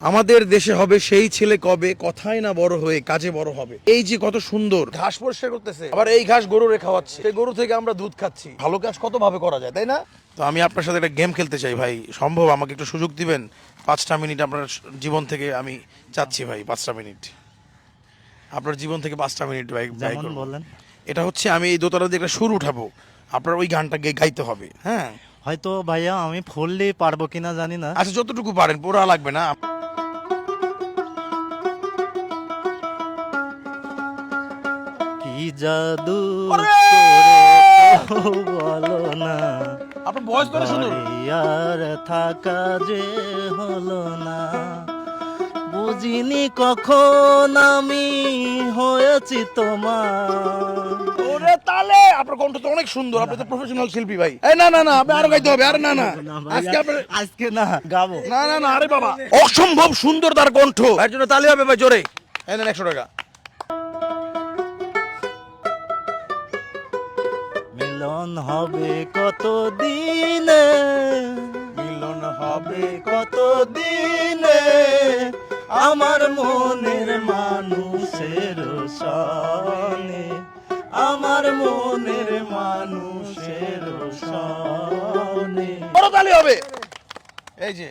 আমাদের দেশে হবে সেই ছেলে কবে, কথাই না বড় হয়ে কাজে বড় হবে। এই যে কত সুন্দর ঘাস পরিষ্কার করতেছে, আবার এই ঘাস গরুরে খাওয়াচ্ছে, সেই গরু থেকে আমরা দুধ খাচ্ছি। ভালো কাজ কত ভাবে করা যায়, তাই না? তো আমি আপনার সাথে একটা গেম খেলতে চাই ভাই, সম্ভব? আমাকে একটু সুযোগ দিবেন 5টা মিনিট আপনার জীবন থেকে। আমি চাচ্ছি ভাই 5টা মিনিট আপনার জীবন থেকে, 5টা মিনিট ভাই। বলেন। এটা হচ্ছে আমি এই দোতলা দিয়ে একটা সুর উঠাবো, আপনার ওই গানটা গাইতে হবে। হ্যাঁ, হয়তো ভাইয়া আমি ফুললি পারবো কিনা জানি না। আচ্ছা যতটুকু পারেন, পুরা লাগবে না। কি জাদু ওরে! করেছো বলো না, আপনার ভয়েস তো সুন্দর। বাড়ি আর থাকা যে হলো না, বুঝিনি কখন আমি হয়েছি তোমার। ওরে তালে, আপনার কণ্ঠ তো অনেক সুন্দর, আপনি তো প্রফেশনাল শিল্পী ভাই। এই না না না, আপনি আরো গাইতে হবে। আরে না না, আজকে আপনার আজকে না গাবো। না না না, আরে বাবা অসম্ভব সুন্দর তার কণ্ঠ, এর জন্য তালি হবে ভাই জোরে। এই নেন 100 টাকা। মিলন হবে কত দিনে, মিলন হবে কত দিনে, আমার মনের মানুষের সনে, আমার মনের মানুষের সনে। বড় তালি হবে। এই যে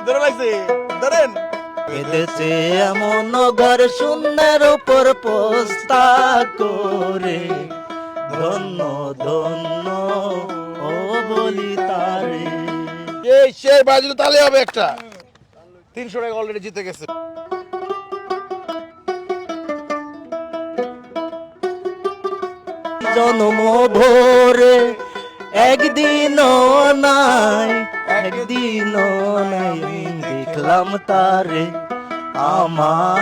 ধরে লাগছে, ধরেন। কেঁদেছে এমন ঘর শূন্যের উপর পোস্তা করে, ধন্য ধন্য ও বলি তারে। এই সেই বাজু তালি হবে একটা। 300 টাকা অলরেডি জিতে গেছে। জন্ম ভোরে একদিনও নাই, একদিনও নাই দেখলাম তারে, আমার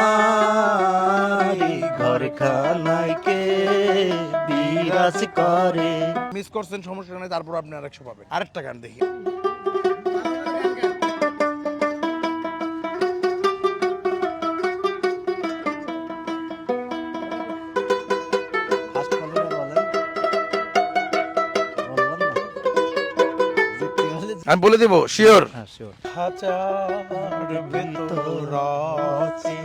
ঘরখানায় কে বিরাজ করে। মিস করছেন, সমস্যা নেই, তারপর আপনি আরেকশো পাবেন। আরেকটা গান দেখি। আমি বলে দেবো, শিওর। হ্যাঁ শিওর। খাঁচার ভেতর আছে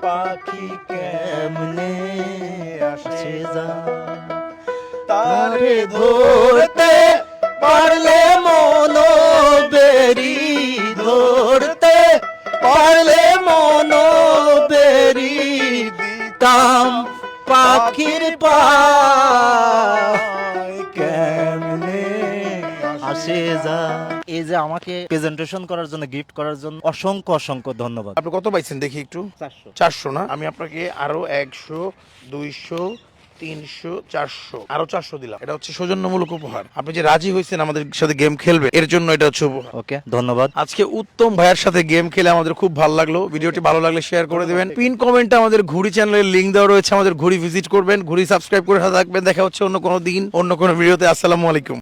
পাখি কেমনে আসে যায়, তারে তারে ধরতে পারলে মন বেরি, ধরতে পারলে মন বেরি, দিতাম পাখির পায় কেমনে আসে যায়। এই যে আমাকে প্রেজেন্টেশন করার জন্য, গিফট করার জন্য অসংখ্য অসংখ্য ধন্যবাদ। আপনি কত পাইছেন দেখি একটু? 400 না? আমি আপনাকে আরো 100, 200, 300, 400, আরো 400 দিলাম। এটা হচ্ছে সৌজন্যমূলক উপহার। আপনি যে রাজি হয়েছেন আমাদের সাথে গেম খেলবে, এর জন্য এটা হচ্ছে উপহার। ওকে, ধন্যবাদ। আজকে উত্তম ভাইয়ের সাথে গেম খেলে আমাদের খুব ভালো লাগলো। ভিডিওটি ভালো লাগলে শেয়ার করে দিবেন। পিন কমেন্টে আমাদের ঘুড়ি চ্যানেলের লিংক দেওয়া রয়েছে, আমাদের ঘুড়ি ভিজিট করবেন, ঘুড়ি সাবস্ক্রাইব করে থাকবেন। দেখা হচ্ছে অন্য কোনো দিন, অন্য কোনো ভিডিওতে। আসসালামু আলাইকুম।